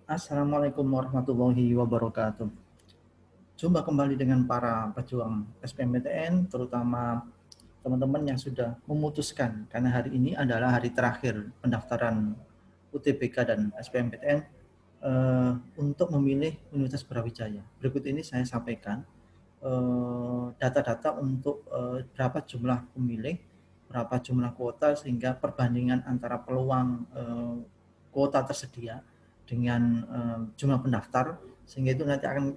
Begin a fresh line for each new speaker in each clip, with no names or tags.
Assalamualaikum warahmatullahi wabarakatuh. Jumpa kembali dengan para pejuang SBMPTN, terutama teman-teman yang sudah memutuskan, karena hari ini adalah hari terakhir pendaftaran UTBK dan SBMPTN untuk memilih Universitas Brawijaya. Berikut ini saya sampaikan data-data untuk berapa jumlah pemilih, berapa jumlah kuota, sehingga perbandingan antara peluang kuota tersedia dengan jumlah pendaftar, sehingga itu nanti akan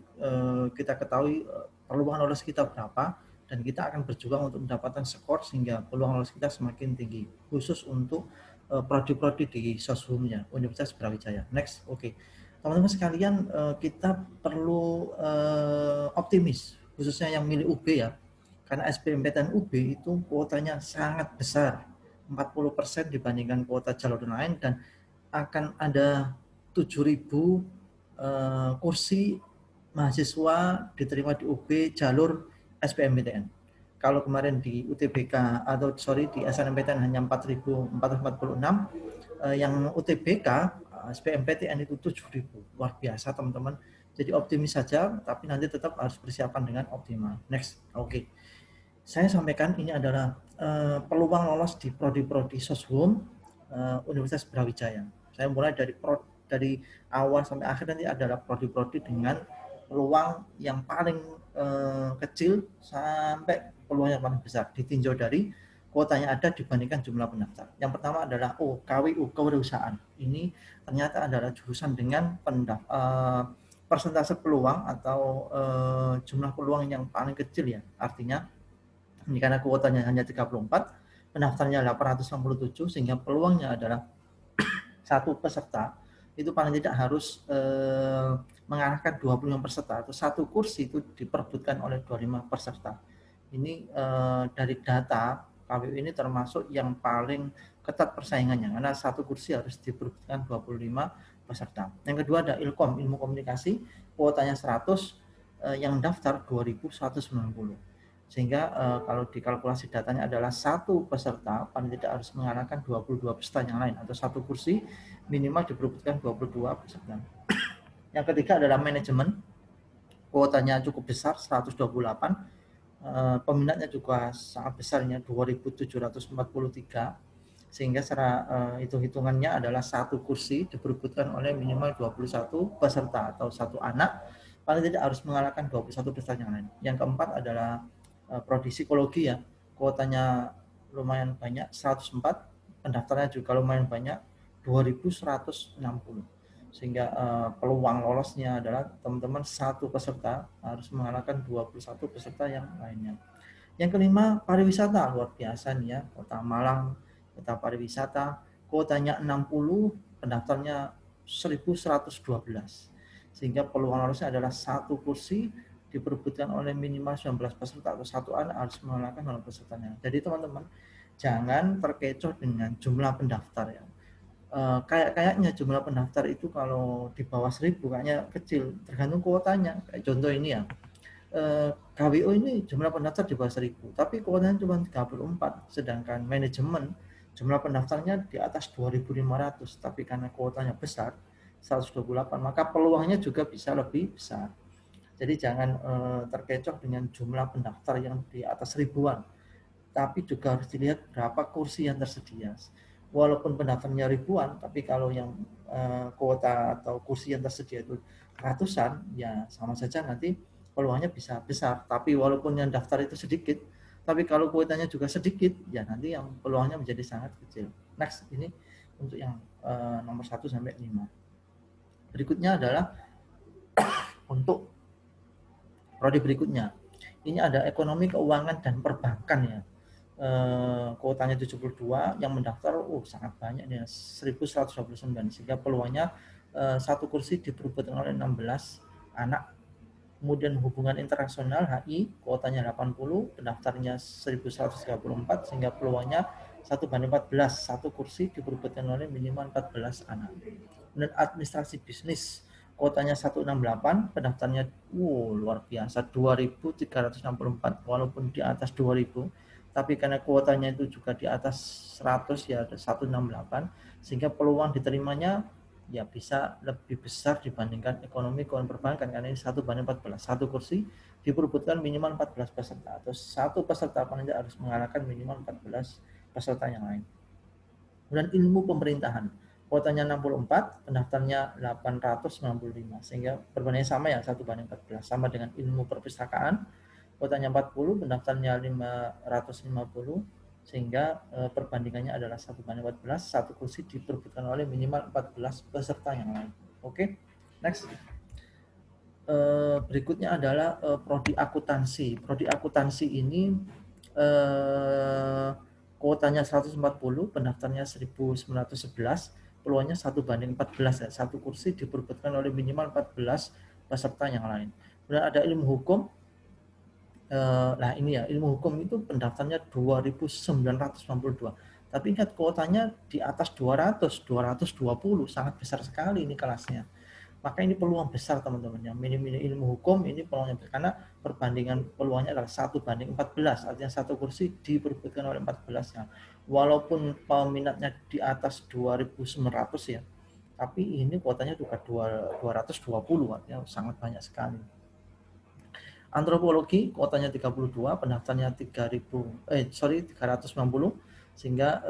kita ketahui peluang lolos kita berapa, dan kita akan berjuang untuk mendapatkan skor sehingga peluang lolos kita semakin tinggi, khusus untuk prodi-prodi di Soshumnya Universitas Brawijaya. Next, oke. Teman-teman sekalian, kita perlu optimis, khususnya yang milih UB ya, karena SBMPTN UB itu kuotanya sangat besar, 40% dibandingkan kuota jalur lain, dan akan ada 7.000 kursi mahasiswa diterima di UB jalur SBMPTN. Kalau kemarin di UTBK atau di SNMPTN hanya 4.446, yang UTBK SBMPTN itu 7.000. Luar biasa teman-teman. Jadi optimis saja, tapi nanti tetap harus persiapan dengan optimal. Next, oke. Saya sampaikan ini adalah peluang lolos di prodi-prodi Soshum Universitas Brawijaya. Saya mulai dari awal sampai akhir nanti adalah prodi-prodi dengan peluang yang paling kecil sampai peluang yang paling besar, ditinjau dari kuotanya ada dibandingkan jumlah pendaftar. Yang pertama adalah KWU, kewirausahaan. Ini ternyata adalah jurusan dengan persentase peluang atau jumlah peluang yang paling kecil ya. Artinya ini karena kuotanya hanya 34, pendaftarnya 867, sehingga peluangnya adalah satu peserta itu paling tidak harus mengarahkan 25 peserta, atau satu kursi itu diperebutkan oleh 25 peserta. Ini dari data KWU ini termasuk yang paling ketat persaingannya, karena satu kursi harus diperebutkan 25 peserta. Yang kedua ada Ilkom, ilmu komunikasi, kuotanya 100, yang daftar 2.190. Sehingga kalau dikalkulasi datanya adalah satu peserta paling tidak harus mengarahkan 22 peserta yang lain, atau satu kursi minimal diperebutkan 22 peserta. Yang ketiga adalah manajemen, kuotanya cukup besar 128, peminatnya juga sangat besarnya 2.743, sehingga secara hitung-hitungannya adalah satu kursi diperebutkan oleh minimal 21 peserta atau satu anak, paling tidak harus mengalahkan 21 peserta yang lain. Yang keempat adalah prodi psikologi ya, kuotanya lumayan banyak 104, pendaftarnya juga lumayan banyak 2.160, sehingga peluang lolosnya adalah teman-teman satu peserta harus mengalahkan 21 peserta yang lainnya. Yang kelima, pariwisata, luar biasa nih ya, Kota Malang, kota pariwisata, kuotanya 60, pendaftarnya 1.112, sehingga peluang lolosnya adalah satu kursi diperebutkan oleh minimal 19 peserta, atau satu anak harus mengalahkan 0 pesertanya. Jadi teman-teman jangan terkecoh dengan jumlah pendaftar ya. Kayaknya jumlah pendaftar itu kalau di bawah 1.000 kayaknya kecil, tergantung kuotanya. Kayak contoh ini ya, KWU ini jumlah pendaftar di bawah 1.000, tapi kuotanya cuma 34, sedangkan manajemen jumlah pendaftarnya di atas 2.500, tapi karena kuotanya besar 128, maka peluangnya juga bisa lebih besar. Jadi jangan terkecoh dengan jumlah pendaftar yang di atas ribuan, tapi juga harus dilihat berapa kursi yang tersedia. Walaupun pendaftarnya ribuan, tapi kalau yang kuota atau kursi yang tersedia itu ratusan, ya sama saja nanti peluangnya bisa besar. Tapi walaupun yang daftar itu sedikit, tapi kalau kuotanya juga sedikit, ya nanti yang peluangnya menjadi sangat kecil. Next, ini untuk yang nomor 1 sampai 5. Berikutnya adalah untuk prodi berikutnya. Ini ada ekonomi, keuangan, dan perbankan ya. Kuotanya 72, yang mendaftar sangat banyak ya, 1.129, sehingga peluangnya satu kursi diperebutkan oleh 16 anak. Kemudian hubungan internasional HI, kuotanya 80, pendaftarnya 1.134, sehingga peluangnya 1/14, satu kursi diperebutkan oleh minimal 14 anak. Kemudian administrasi bisnis, kuotanya 168, pendaftarnya luar biasa 2.364, walaupun di atas 2.000, tapi karena kuotanya itu juga di atas 100 ya, ada 168, sehingga peluang diterimanya ya bisa lebih besar dibandingkan ekonomi keuangan perbankan, karena ini 1:14. Satu kursi diperebutkan minimal 14 peserta, atau satu peserta paling tidak harus mengalahkan minimal 14 peserta yang lain. Kemudian ilmu pemerintahan, kuotanya 64, pendaftarnya 895, sehingga perbandingannya sama ya, 1:14. Sama dengan ilmu perpustakaan, kuotanya 40, pendaftarnya 550, sehingga perbandingannya adalah 1:14, satu kursi diperebutkan oleh minimal 14 peserta yang lain. Oke, next. Berikutnya adalah prodi akuntansi. Prodi akuntansi ini kuotanya 140, pendaftarnya 1911, peluangnya 1:14 ya. Satu kursi diperebutkan oleh minimal 14 peserta yang lain. Kemudian ada ilmu hukum. Nah ini ya, ilmu hukum itu pendaftarnya 2.992. Tapi ingat kuotanya di atas 200, 220, sangat besar sekali ini kelasnya. Maka ini peluang besar teman-teman. Yang minim-minim ilmu hukum ini peluangnya besar, karena perbandingan peluangnya adalah 1:14, artinya satu kursi diperebutkan oleh 14 ya. Walaupun peminatnya di atas 2.900 ya, tapi ini kuotanya juga 220, artinya sangat banyak sekali. Antropologi kuotanya 32, pendaftarnya 390, sehingga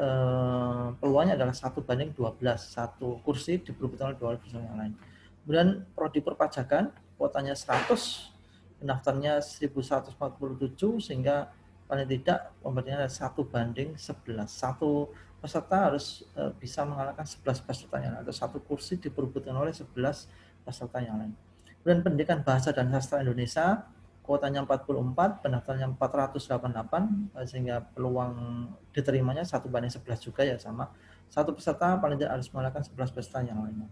peluangnya adalah 1:12, satu kursi diperebutkan oleh 12 yang lain. Kemudian prodi perpajakan kuotanya 100, pendaftarnya 1147, sehingga paling tidak pembandingannya 1:11. Satu peserta harus bisa mengalahkan 11 peserta yang lain, atau satu kursi diperebutkan oleh 11 peserta yang lain. Kemudian pendidikan bahasa dan sastra Indonesia kuotanya 44, pendaftarnya 488, sehingga peluang diterimanya 1:11 juga ya, sama. Satu peserta paling tidak harus mengalahkan 11 peserta yang lainnya.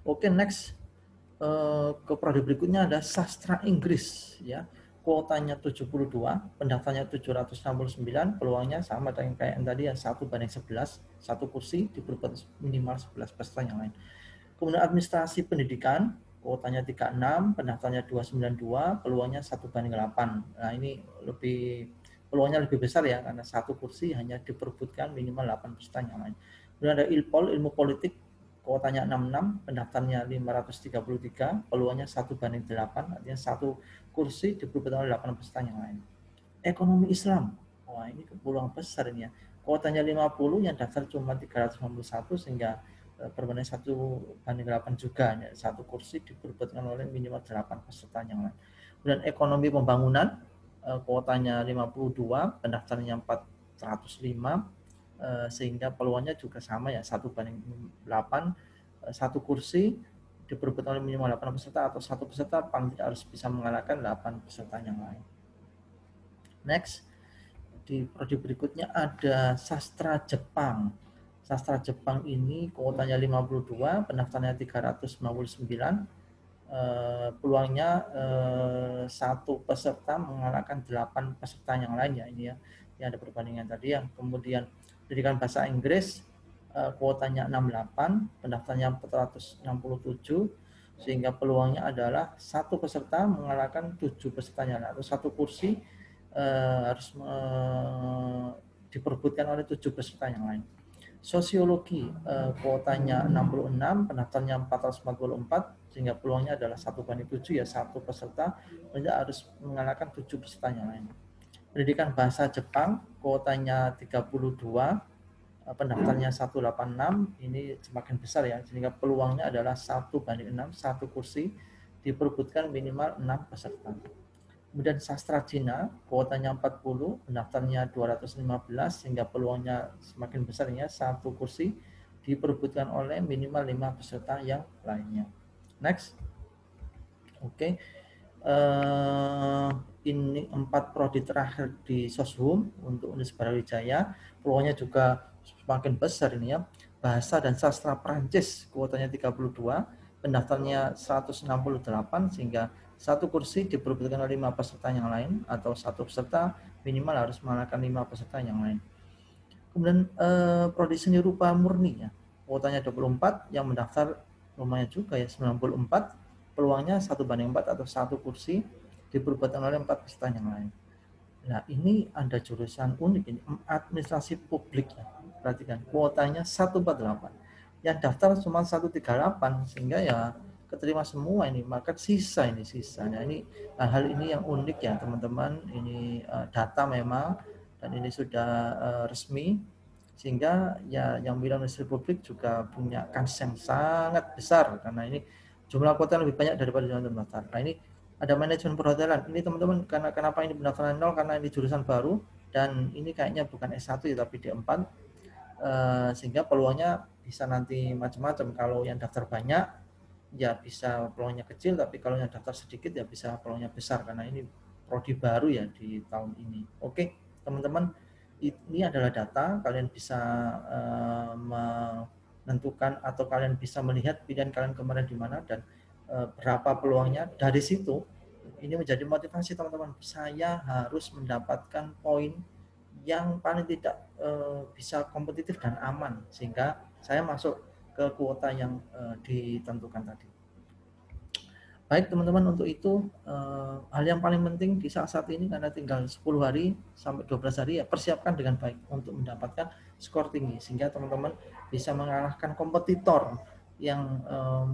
Oke, next. Ke prodi berikutnya ada sastra Inggris ya. Kuotanya 72, pendaftarnya 769, peluangnya sama dengan kayak yang tadi ya, 1:11, satu kursi diperebutkan minimal 11 peserta yang lain. Kemudian administrasi pendidikan, kuotanya 36, pendaftarnya 292, peluangnya 1:8. Nah ini peluangnya lebih besar ya, karena satu kursi hanya diperebutkan minimal 8 peserta yang lain. Kemudian ada ilpol, ilmu politik, kuotanya 66, pendaftarnya 533, peluangnya 1:8, artinya satu kursi diperebutkan oleh 8 peserta yang lain. Ekonomi Islam, wah ini peluang besar ini ya. Kuotanya 50, yang daftar cuma 391, sehingga perbandingan 1:8 juga ya. Satu kursi diperebutkan oleh minimal 8 peserta yang lain. Kemudian ekonomi pembangunan, kuotanya 52, pendaftarnya 405, sehingga peluangnya juga sama ya, 1:8, satu kursi diperebutkan oleh minimal 8 peserta, atau satu peserta paling tidak harus bisa mengalahkan 8 peserta yang lain. Next, di prodi berikutnya ada sastra Jepang. Sastra Jepang ini kuotanya 52, pendaftarnya 399, peluangnya satu peserta mengalahkan 8 peserta yang lain ya, ini ya. Ini ada perbandingan tadi ya. Kemudian pendidikan bahasa Inggris, kuotanya 68, pendaftarnya 467, sehingga peluangnya adalah satu peserta mengalahkan 7 pesertanya, atau satu kursi harus diperebutkan oleh 7 peserta yang lain. Sosiologi, kuotanya 66, pendaftarnya 444, sehingga peluangnya adalah 1:7 ya, satu peserta tidak harus mengalahkan 7 peserta yang lain. Pendidikan bahasa Jepang, kuotanya 32, pendaftarnya 186, ini semakin besar ya, sehingga peluangnya adalah 1:6, satu kursi diperebutkan minimal 6 peserta. Kemudian sastra Cina, kuotanya 40, pendaftarnya 215, sehingga peluangnya semakin besar ya, satu kursi diperebutkan oleh minimal 5 peserta yang lainnya. Next. Oke. Ini 4 prodi terakhir di Soshum untuk Universitas Brawijaya, peluangnya juga semakin besar ini ya. Bahasa dan sastra Prancis, kuotanya 32, pendaftarnya 168, sehingga satu kursi diperebutkan oleh 5 peserta yang lain, atau satu peserta minimal harus mengalahkan 5 peserta yang lain. Kemudian prodi seni rupa murni ya, kuotanya 24, yang mendaftar lumayan juga ya, 94, peluangnya 1:4, atau satu kursi diperebutkan oleh 4 peserta yang lain. Nah ini ada jurusan unik ini, administrasi publik ya. Perhatikan, kuotanya 148, yang daftar cuma 138 sehingga ya keterima semua ini, maka sisanya ini hal ini yang unik ya teman-teman. Ini data memang, dan ini sudah resmi, sehingga ya yang bilang Universitas Publik juga punya kans yang sangat besar karena ini jumlah kuota lebih banyak daripada jumlah pendaftar. Nah ini ada manajemen perhotelan. Ini teman-teman, karena kenapa ini pendaftaran nol, karena ini jurusan baru dan ini kayaknya bukan S1 ya tapi D4, sehingga peluangnya bisa nanti macam-macam. Kalau yang daftar banyak ya bisa peluangnya kecil, tapi kalau yang daftar sedikit ya bisa peluangnya besar karena ini prodi baru ya di tahun ini. Oke, teman-teman, ini adalah data, kalian bisa menentukan atau kalian bisa melihat pilihan kalian kemarin di mana dan berapa peluangnya. Dari situ ini menjadi motivasi teman-teman, saya harus mendapatkan poin yang paling tidak bisa kompetitif dan aman sehingga saya masuk ke kuota yang ditentukan tadi. Baik teman-teman, untuk itu hal yang paling penting di saat ini karena tinggal 10 hari sampai 12 hari ya, persiapkan dengan baik untuk mendapatkan skor tinggi sehingga teman-teman bisa mengalahkan kompetitor yang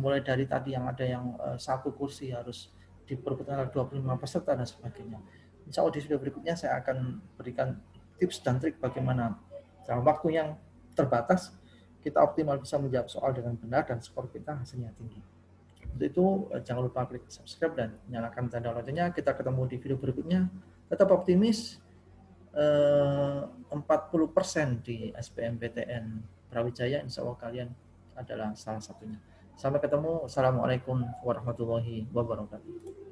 mulai dari tadi yang ada yang satu kursi harus diperbutkan 25 peserta dan sebagainya. Insya Allah di video berikutnya saya akan berikan tips dan trik bagaimana dalam waktu yang terbatas kita optimal bisa menjawab soal dengan benar dan skor kita hasilnya tinggi. Untuk itu jangan lupa klik subscribe dan nyalakan tanda loncengnya. Kita ketemu di video berikutnya. Tetap optimis, 40% di SBMPTN Brawijaya, insya Allah kalian adalah salah satunya. Sampai ketemu. Assalamualaikum warahmatullahi wabarakatuh.